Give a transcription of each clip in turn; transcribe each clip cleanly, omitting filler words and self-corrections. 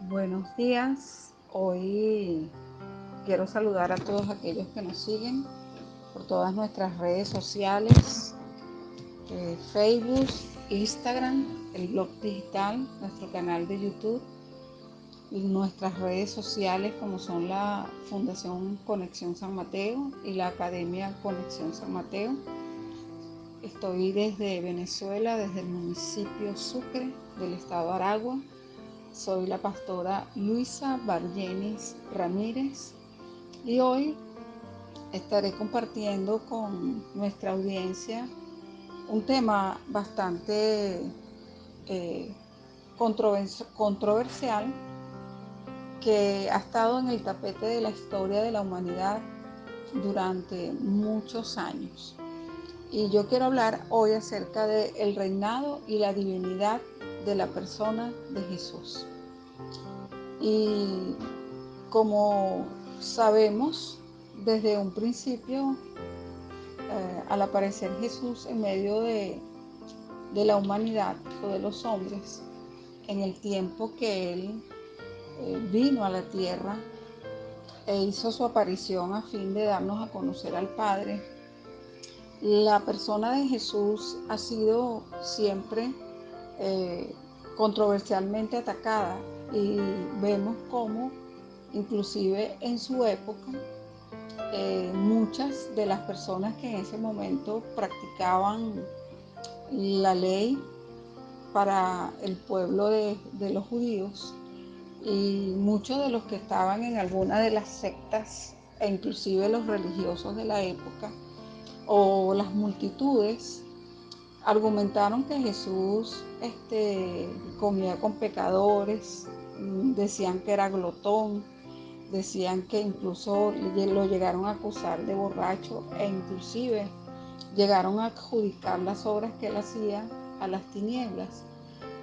Buenos días. Hoy quiero saludar a todos aquellos que nos siguen por todas nuestras redes sociales, Facebook, Instagram, el blog digital, nuestro canal de YouTube y nuestras redes sociales como son la Fundación Conexión San Mateo y la Academia Conexión San Mateo. Estoy desde Venezuela, desde el municipio Sucre del estado Aragua. Soy la pastora Luisa Bargenis Ramírez y hoy estaré compartiendo con nuestra audiencia un tema bastante eh, controversial que ha estado en el tapete de la historia de la humanidad durante muchos años. Y yo quiero hablar hoy acerca del reinado y la divinidad de la persona de Jesús. Y como sabemos, desde un principio, al aparecer Jesús en medio de la humanidad o de los hombres, en el tiempo que Él vino a la tierra e hizo su aparición a fin de darnos a conocer al Padre, la persona de Jesús ha sido siempre eh, controversialmente atacada y vemos cómo inclusive en su época muchas de las personas que en ese momento practicaban la ley para el pueblo de los judíos y muchos de los que estaban en alguna de las sectas e inclusive los religiosos de la época o las multitudes argumentaron que Jesús comía con pecadores, decían que era glotón, decían que incluso lo llegaron a acusar de borracho e inclusive llegaron a adjudicar las obras que él hacía a las tinieblas.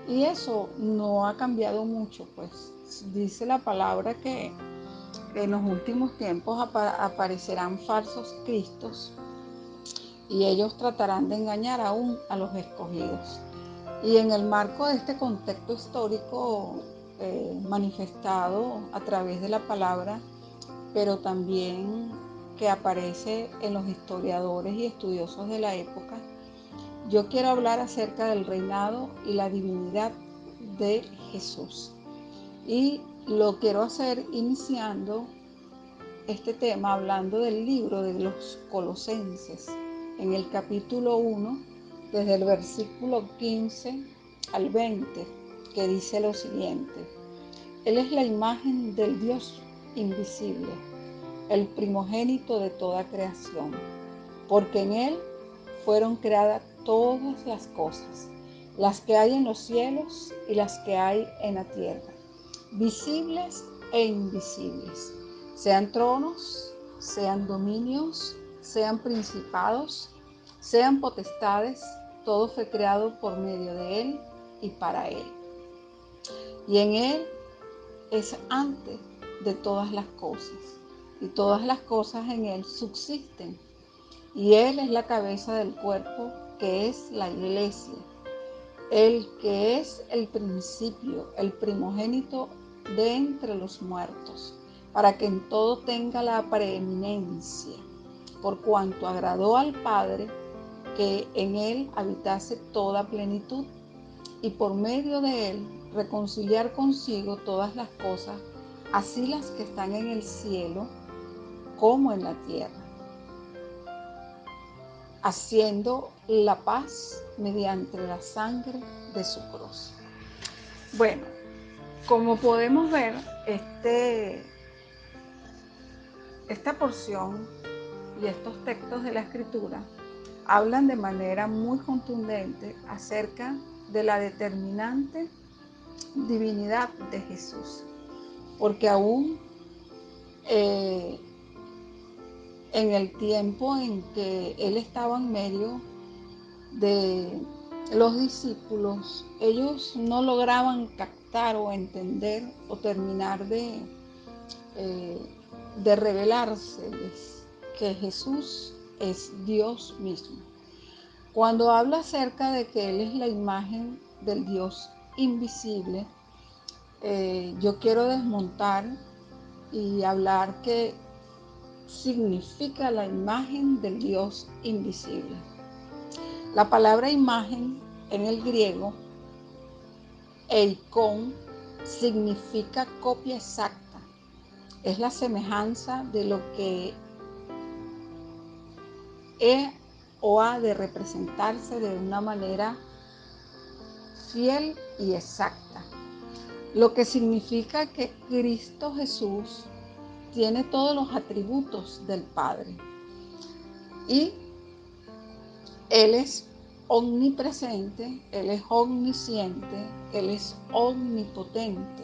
Y eso no ha cambiado mucho, pues dice la palabra que en los últimos tiempos aparecerán falsos cristos y ellos tratarán de engañar aún a los escogidos. Y en el marco de este contexto histórico manifestado a través de la palabra, pero también que aparece en los historiadores y estudiosos de la época, yo quiero hablar acerca del reinado y la divinidad de Jesús. Y lo quiero hacer iniciando este tema hablando del libro de los Colosenses, en el capítulo 1, desde el versículo 15 al 20, que dice lo siguiente: Él es la imagen del Dios invisible, el primogénito de toda creación, porque en Él fueron creadas todas las cosas, las que hay en los cielos y las que hay en la tierra, visibles e invisibles, sean tronos, sean dominios, sean principados, sean potestades, todo fue creado por medio de Él y para Él. Y en Él es antes de todas las cosas, y todas las cosas en Él subsisten. Y Él es la cabeza del cuerpo, que es la iglesia, el que es el principio, el primogénito de entre los muertos, para que en todo tenga la preeminencia, por cuanto agradó al Padre que en Él habitase toda plenitud, y por medio de Él reconciliar consigo todas las cosas, así las que están en el cielo como en la tierra, haciendo la paz mediante la sangre de su cruz. Bueno, como podemos ver, esta porción y estos textos de la Escritura hablan de manera muy contundente acerca de la determinante divinidad de Jesús, porque aún en el tiempo en que Él estaba en medio de los discípulos, ellos no lograban captar o entender o terminar eh, de revelárseles que Jesús es Dios mismo. Cuando habla acerca de que Él es la imagen del Dios invisible, yo quiero desmontar y hablar qué significa la imagen del Dios invisible. La palabra imagen en el griego, eikon, significa copia exacta. Es la semejanza de lo que o ha de representarse de una manera fiel y exacta. Lo que significa que Cristo Jesús tiene todos los atributos del Padre. Y Él es omnipresente, Él es omnisciente, Él es omnipotente.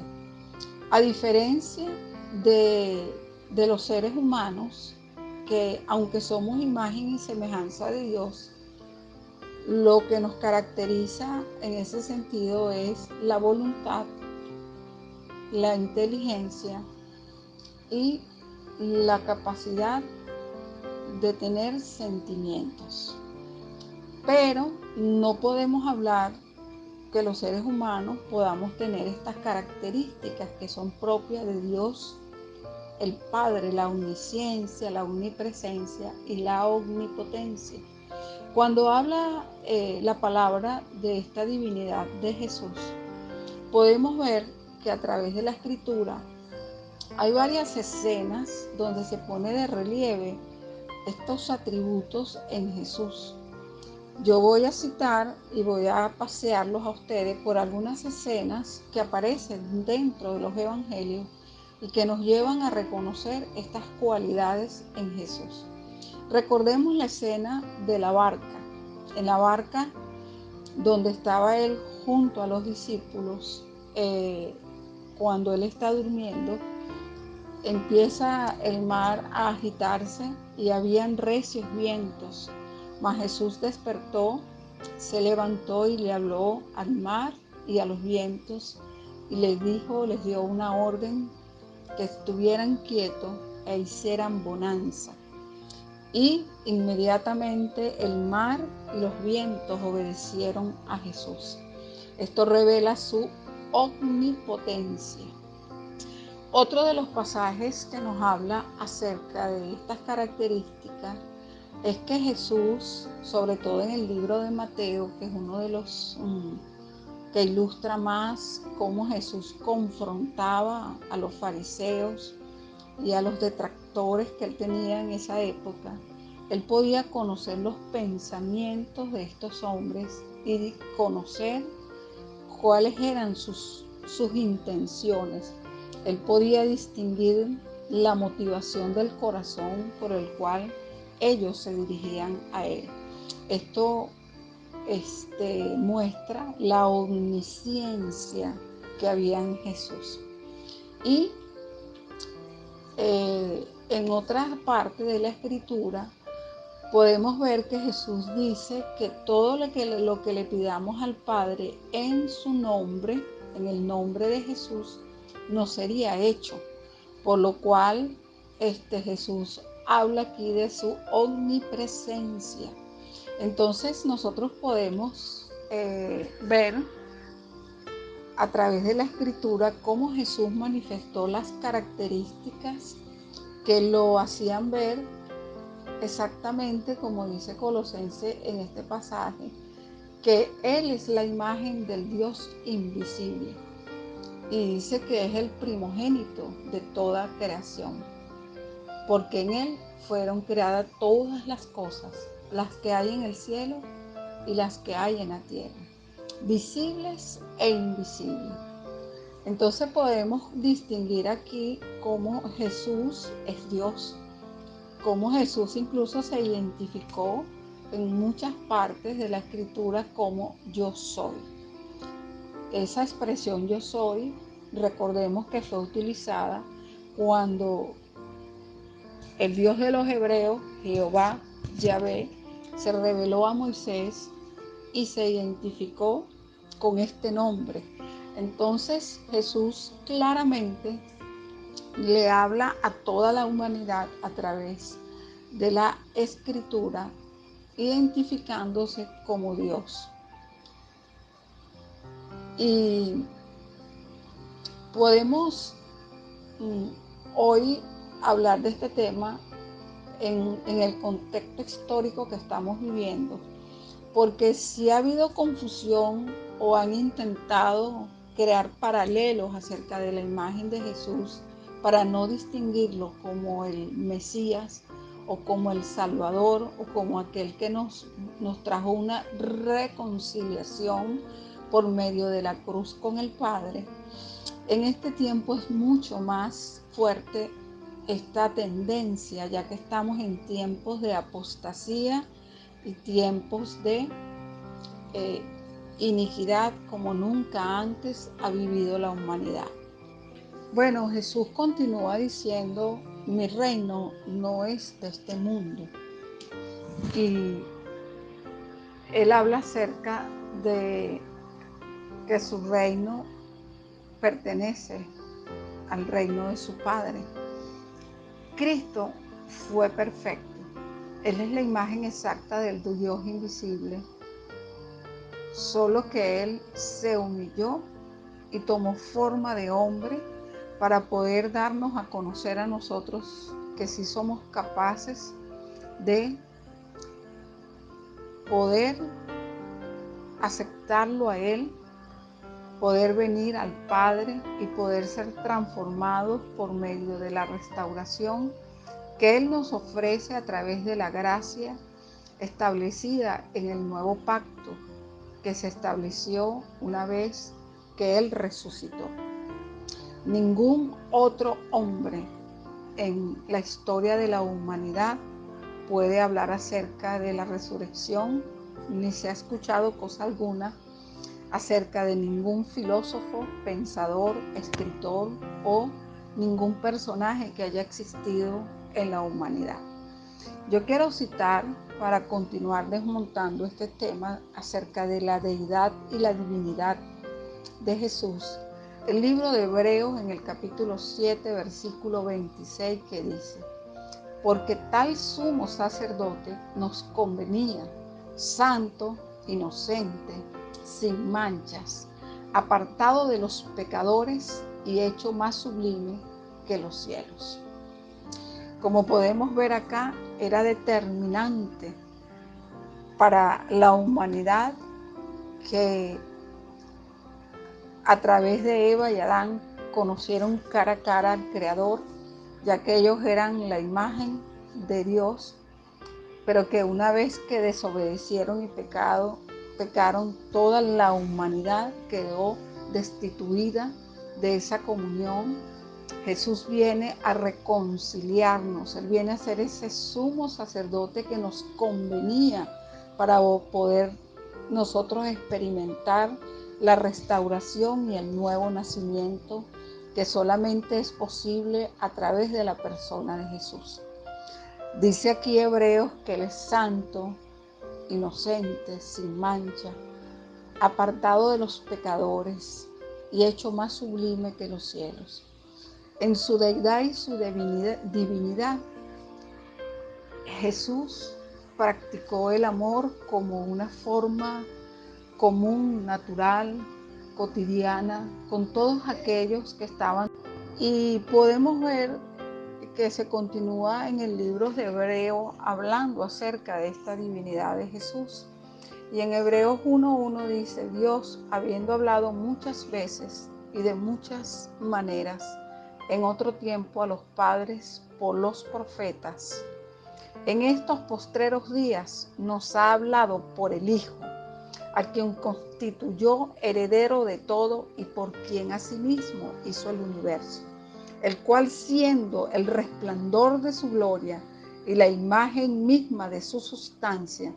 A diferencia de los seres humanos, que aunque somos imagen y semejanza de Dios, lo que nos caracteriza en ese sentido es la voluntad, la inteligencia y la capacidad de tener sentimientos. Pero no podemos hablar que los seres humanos podamos tener estas características que son propias de Dios, el Padre, la omnisciencia, la omnipresencia y la omnipotencia. Cuando habla la palabra de esta divinidad de Jesús, podemos ver que a través de la Escritura hay varias escenas donde se pone de relieve estos atributos en Jesús. Yo voy a citar y voy a pasearlos a ustedes por algunas escenas que aparecen dentro de los evangelios y que nos llevan a reconocer estas cualidades en Jesús. Recordemos la escena de la barca. En la barca donde estaba él junto a los discípulos, cuando él está durmiendo, empieza el mar a agitarse y habían recios vientos. Mas Jesús despertó, se levantó y le habló al mar y a los vientos y les dio una orden, que estuvieran quietos e hicieran bonanza. Y inmediatamente el mar y los vientos obedecieron a Jesús. Esto revela su omnipotencia. Otro de los pasajes que nos habla acerca de estas características es que Jesús, sobre todo en el libro de Mateo, que es uno de los que ilustra más cómo Jesús confrontaba a los fariseos y a los detractores que él tenía en esa época, él podía conocer los pensamientos de estos hombres y conocer cuáles eran sus intenciones. Él podía distinguir la motivación del corazón por el cual ellos se dirigían a él. Esto muestra la omnisciencia que había en Jesús. Y en otra parte de la Escritura podemos ver que Jesús dice que todo lo que le pidamos al Padre en su nombre, en el nombre de Jesús, nos sería hecho. Por lo cual Jesús habla aquí de su omnipresencia. Entonces nosotros podemos ver a través de la Escritura cómo Jesús manifestó las características que lo hacían ver exactamente como dice Colosenses en este pasaje, que Él es la imagen del Dios invisible. Y dice que es el primogénito de toda creación, porque en Él fueron creadas todas las cosas, las que hay en el cielo y las que hay en la tierra, visibles e invisibles. Entonces podemos distinguir aquí cómo Jesús es Dios, cómo Jesús incluso se identificó en muchas partes de la Escritura como yo soy. Esa expresión yo soy, recordemos que fue utilizada cuando el Dios de los hebreos, Jehová, Yahvé, se reveló a Moisés y se identificó con este nombre. Entonces Jesús claramente le habla a toda la humanidad a través de la Escritura, identificándose como Dios. Y Podemos mm, hoy hablar de este tema en el contexto histórico que estamos viviendo, porque si ha habido confusión o han intentado crear paralelos acerca de la imagen de Jesús para no distinguirlo como el Mesías o como el Salvador o como aquel que nos trajo una reconciliación por medio de la cruz con el Padre, en este tiempo es mucho más fuerte esta tendencia, ya que estamos en tiempos de apostasía y tiempos de eh, iniquidad como nunca antes ha vivido la humanidad. Bueno, Jesús continúa diciendo, mi reino no es de este mundo. Y él habla acerca de que su reino pertenece al reino de su Padre. Cristo fue perfecto. Él es la imagen exacta del Dios invisible, solo que Él se humilló y tomó forma de hombre para poder darnos a conocer a nosotros que sí somos capaces de poder aceptarlo a Él, poder venir al Padre y poder ser transformados por medio de la restauración que Él nos ofrece a través de la gracia establecida en el nuevo pacto que se estableció una vez que Él resucitó. Ningún otro hombre en la historia de la humanidad puede hablar acerca de la resurrección, ni se ha escuchado cosa alguna acerca de ningún filósofo, pensador, escritor o ningún personaje que haya existido en la humanidad. Yo quiero citar, para continuar desmontando este tema acerca de la deidad y la divinidad de Jesús, el libro de Hebreos en el capítulo 7, versículo 26, que dice, porque tal sumo sacerdote nos convenía, santo, inocente, sin manchas, apartado de los pecadores y hecho más sublime que los cielos. Como podemos ver acá, era determinante para la humanidad que a través de Eva y Adán conocieron cara a cara al Creador, ya que ellos eran la imagen de Dios, pero que una vez que desobedecieron y pecaron, toda la humanidad quedó destituida de esa comunión. Jesús viene a reconciliarnos, Él viene a ser ese sumo sacerdote que nos convenía para poder nosotros experimentar la restauración y el nuevo nacimiento que solamente es posible a través de la persona de Jesús. Dice aquí Hebreos que Él es santo, inocente, sin mancha, apartado de los pecadores y hecho más sublime que los cielos. En su deidad y su divinidad, Jesús practicó el amor como una forma común, natural, cotidiana, con todos aquellos que estaban. Y podemos ver que se continúa en el libro de Hebreos hablando acerca de esta divinidad de Jesús. Y en Hebreos 1:1 dice, Dios, habiendo hablado muchas veces y de muchas maneras, en otro tiempo a los padres por los profetas, en estos postreros días nos ha hablado por el Hijo, a quien constituyó heredero de todo y por quien asimismo hizo el universo, el cual siendo el resplandor de su gloria y la imagen misma de su sustancia,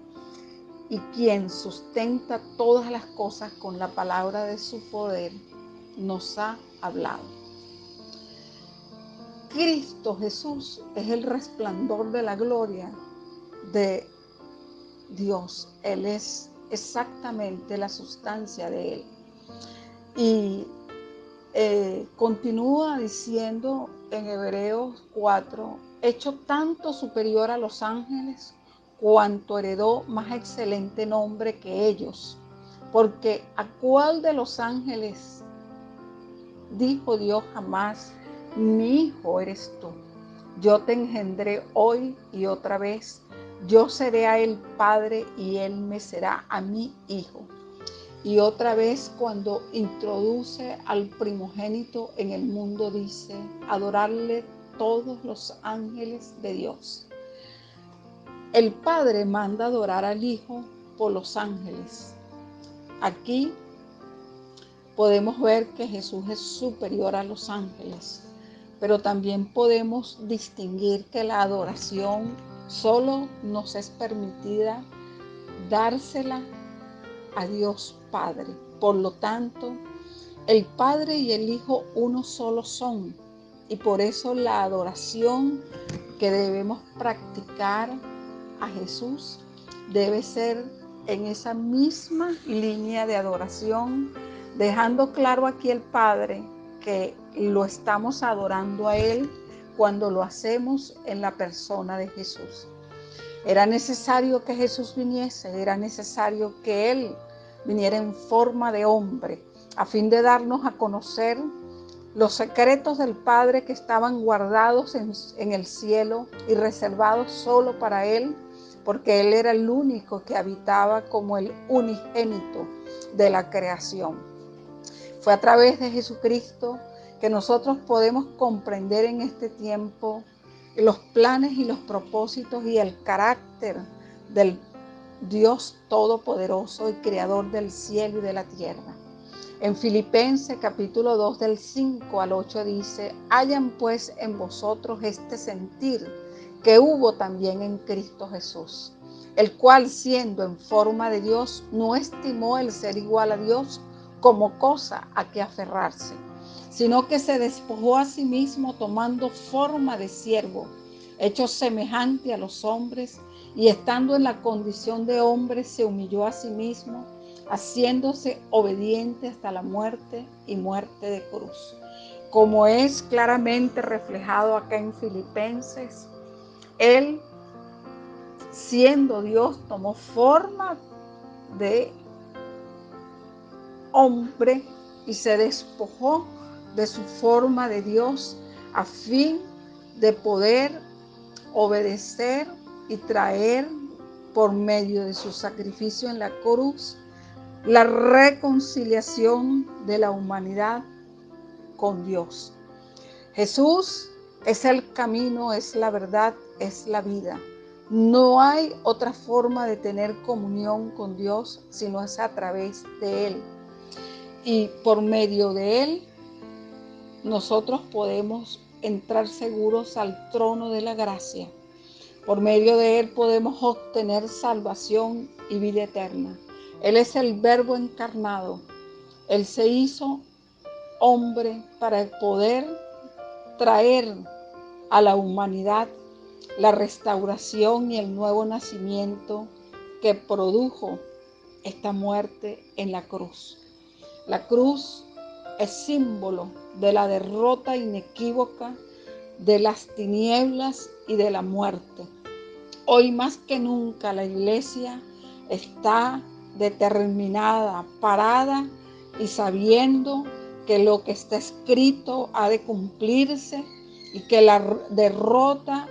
y quien sustenta todas las cosas con la palabra de su poder, nos ha hablado. Cristo Jesús es el resplandor de la gloria de Dios. Él es exactamente la sustancia de Él. Y continúa diciendo en Hebreos 4, hecho tanto superior a los ángeles, cuanto heredó más excelente nombre que ellos, porque ¿a cuál de los ángeles dijo Dios jamás: mi hijo eres tú. Yo te engendré hoy y otra vez. Yo seré a él padre y él me será a mí hijo. Y otra vez, cuando introduce al primogénito en el mundo, dice: adorarle todos los ángeles de Dios. El Padre manda adorar al Hijo por los ángeles. Aquí podemos ver que Jesús es superior a los ángeles, pero también podemos distinguir que la adoración solo nos es permitida dársela a Dios Padre. Por lo tanto, el Padre y el Hijo uno solo son, y por eso la adoración que debemos practicar a Jesús debe ser en esa misma línea de adoración, dejando claro aquí el Padre que lo estamos adorando a Él cuando lo hacemos en la persona de Jesús. Era necesario que Jesús viniese, era necesario que Él viniera en forma de hombre, a fin de darnos a conocer los secretos del Padre que estaban guardados en el cielo y reservados solo para Él, porque Él era el único que habitaba como el unigénito de la creación. Fue a través de Jesucristo que nosotros podemos comprender en este tiempo los planes y los propósitos y el carácter del Dios Todopoderoso y Creador del cielo y de la tierra. En Filipenses capítulo 2 del 5 al 8 dice: hayan pues en vosotros este sentir que hubo también en Cristo Jesús, el cual, siendo en forma de Dios, no estimó el ser igual a Dios como cosa a que aferrarse, sino que se despojó a sí mismo, tomando forma de siervo, hecho semejante a los hombres, y estando en la condición de hombre, se humilló a sí mismo, haciéndose obediente hasta la muerte y muerte de cruz. Como es claramente reflejado acá en Filipenses, Él, siendo Dios, tomó forma de hombre y se despojó de su forma de Dios a fin de poder obedecer y traer por medio de su sacrificio en la cruz la reconciliación de la humanidad con Dios. Jesús es el camino, es la verdad, es la vida. No hay otra forma de tener comunión con Dios sino es a través de Él. Y por medio de Él nosotros podemos entrar seguros al trono de la gracia. Por medio de Él podemos obtener salvación y vida eterna. Él es el Verbo encarnado. Él se hizo hombre para poder traer a la humanidad la restauración y el nuevo nacimiento que produjo esta muerte en la cruz. La cruz es símbolo de la derrota inequívoca de las tinieblas y de la muerte. Hoy más que nunca la iglesia está determinada, parada y sabiendo que lo que está escrito ha de cumplirse y que la derrota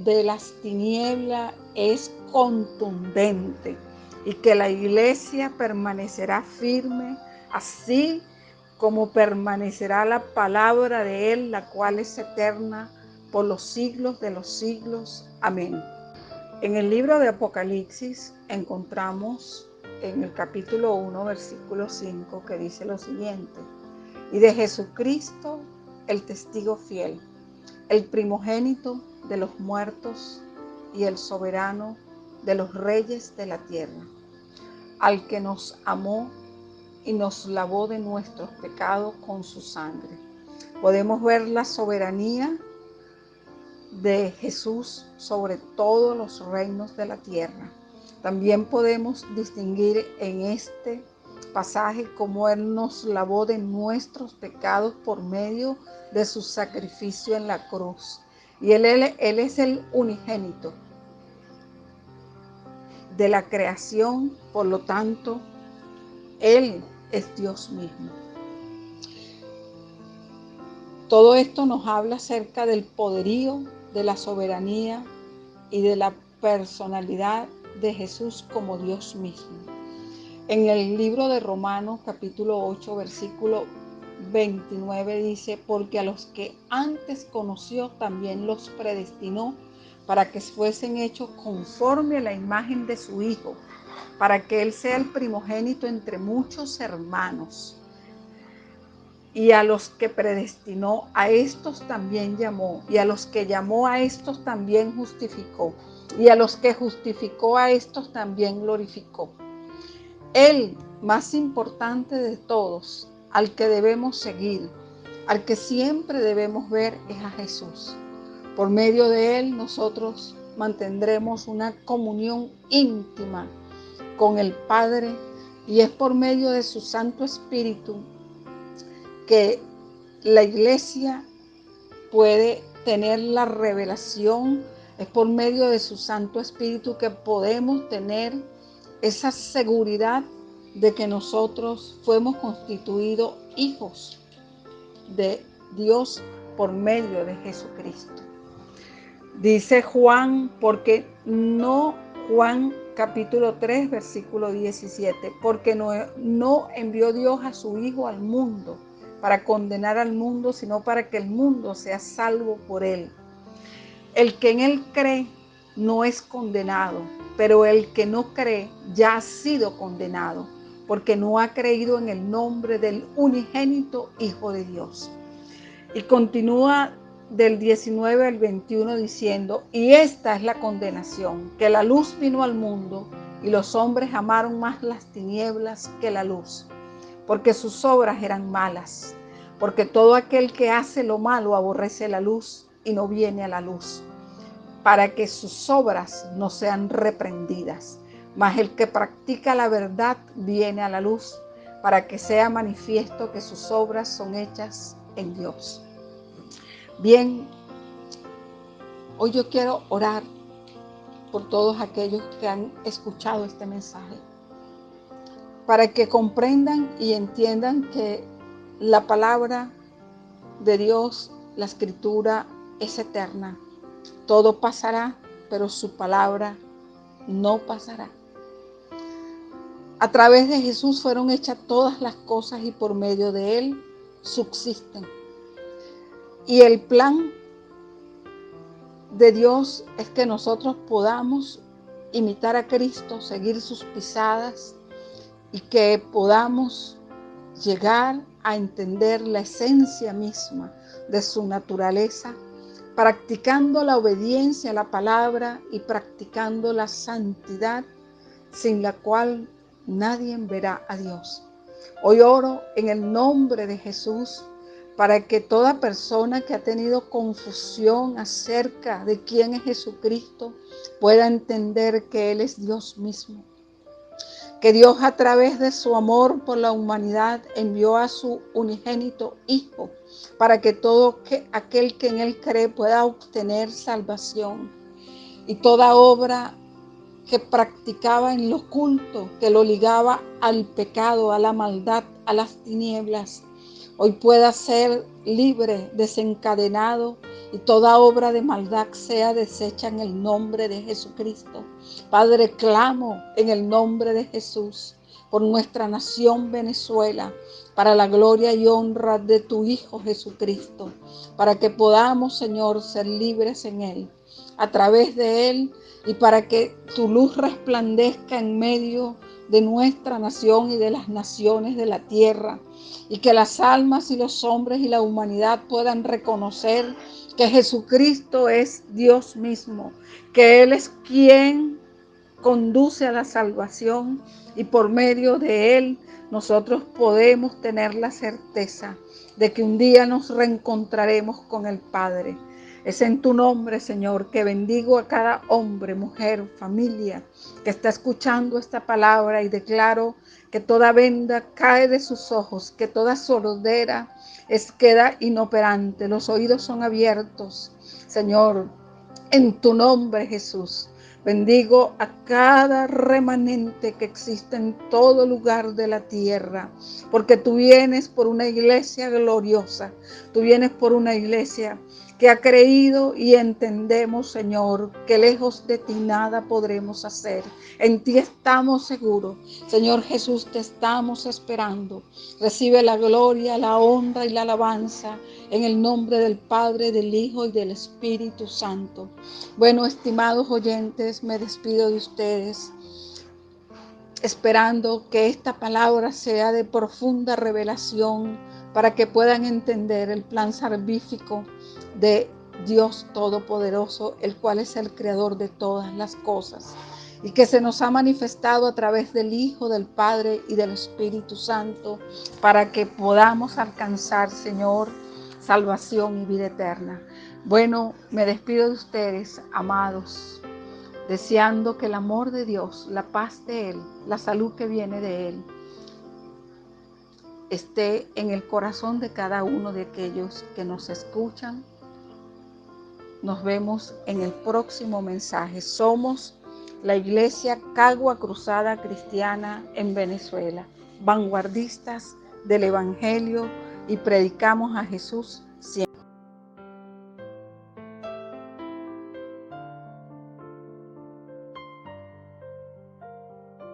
de las tinieblas es contundente y que la iglesia permanecerá firme, así como permanecerá la palabra de Él, la cual es eterna por los siglos de los siglos. Amén. En el libro de Apocalipsis encontramos en el capítulo 1, versículo 5, que dice lo siguiente: y de Jesucristo, el testigo fiel, el primogénito de los muertos y el soberano de los reyes de la tierra, al que nos amó y nos lavó de nuestros pecados con su sangre. Podemos ver la soberanía de Jesús sobre todos los reinos de la tierra. También podemos distinguir en este pasaje cómo Él nos lavó de nuestros pecados por medio de su sacrificio en la cruz. Y Él es el unigénito de la creación, por lo tanto, Él es Dios mismo. Todo esto nos habla acerca del poderío, de la soberanía y de la personalidad de Jesús como Dios mismo. En el libro de Romanos capítulo 8 versículo 29 dice: porque a los que antes conoció también los predestinó para que fuesen hechos conforme a la imagen de su Hijo, para que Él sea el primogénito entre muchos hermanos. Y a los que predestinó, a estos también llamó, y a los que llamó, a estos también justificó, y a los que justificó, a estos también glorificó. El más importante de todos, al que debemos seguir, al que siempre debemos ver, es a Jesús. Por medio de Él nosotros mantendremos una comunión íntima con el Padre, y es por medio de su Santo Espíritu que la iglesia puede tener la revelación. Es por medio de su Santo Espíritu que podemos tener esa seguridad de que nosotros fuimos constituidos hijos de Dios por medio de Jesucristo. Dice Juan, Juan capítulo 3, versículo 17, porque no envió Dios a su Hijo al mundo para condenar al mundo, sino para que el mundo sea salvo por él. El que en él cree no es condenado, pero el que no cree ya ha sido condenado, porque no ha creído en el nombre del unigénito Hijo de Dios. Y continúa del 19 al 21 diciendo: y esta es la condenación, que la luz vino al mundo, y los hombres amaron más las tinieblas que la luz, porque sus obras eran malas. Porque todo aquel que hace lo malo aborrece la luz y no viene a la luz, para que sus obras no sean reprendidas. Mas el que practica la verdad viene a la luz, para que sea manifiesto que sus obras son hechas en Dios. Bien, hoy yo quiero orar por todos aquellos que han escuchado este mensaje, para que comprendan y entiendan que la palabra de Dios, la Escritura, es eterna. Todo pasará, pero su palabra no pasará. A través de Jesús fueron hechas todas las cosas y por medio de Él subsisten. Y el plan de Dios es que nosotros podamos imitar a Cristo, seguir sus pisadas, y que podamos llegar a entender la esencia misma de su naturaleza, practicando la obediencia a la palabra y practicando la santidad, sin la cual nadie verá a Dios. Hoy oro en el nombre de Jesús para que toda persona que ha tenido confusión acerca de quién es Jesucristo pueda entender que Él es Dios mismo. Que Dios, a través de su amor por la humanidad, envió a su unigénito Hijo para que todo aquel que en Él cree pueda obtener salvación. Y toda obra que practicaba en lo oculto, que lo ligaba al pecado, a la maldad, a las tinieblas, hoy pueda ser libre, desencadenado, y toda obra de maldad sea deshecha en el nombre de Jesucristo. Padre, clamo en el nombre de Jesús por nuestra nación Venezuela, para la gloria y honra de tu Hijo Jesucristo, para que podamos, Señor, ser libres en Él, a través de Él, y para que tu luz resplandezca en medio de nuestra nación y de las naciones de la tierra, y que las almas y los hombres y la humanidad puedan reconocer que Jesucristo es Dios mismo, que Él es quien conduce a la salvación, y por medio de Él nosotros podemos tener la certeza de que un día nos reencontraremos con el Padre. Es en tu nombre, Señor, que bendigo a cada hombre, mujer, familia que está escuchando esta palabra, y declaro que toda venda cae de sus ojos, que toda sordera queda inoperante, los oídos son abiertos, Señor, en tu nombre, Jesús. Bendigo a cada remanente que existe en todo lugar de la tierra, porque tú vienes por una iglesia gloriosa, tú vienes por una iglesia que ha creído y entendemos, Señor, que lejos de ti nada podremos hacer. En ti estamos seguros. Señor Jesús, te estamos esperando. Recibe la gloria, la honra y la alabanza en el nombre del Padre, del Hijo y del Espíritu Santo. Bueno, estimados oyentes, me despido de ustedes, esperando que esta palabra sea de profunda revelación para que puedan entender el plan salvífico de Dios Todopoderoso, el cual es el creador de todas las cosas y que se nos ha manifestado a través del Hijo, del Padre y del Espíritu Santo para que podamos alcanzar, Señor, salvación y vida eterna. Bueno, me despido de ustedes, amados, deseando que el amor de Dios, la paz de Él, la salud que viene de Él, esté en el corazón de cada uno de aquellos que nos escuchan. Nos vemos en el próximo mensaje. Somos la Iglesia Cagua Cruzada Cristiana en Venezuela, vanguardistas del Evangelio, y predicamos a Jesús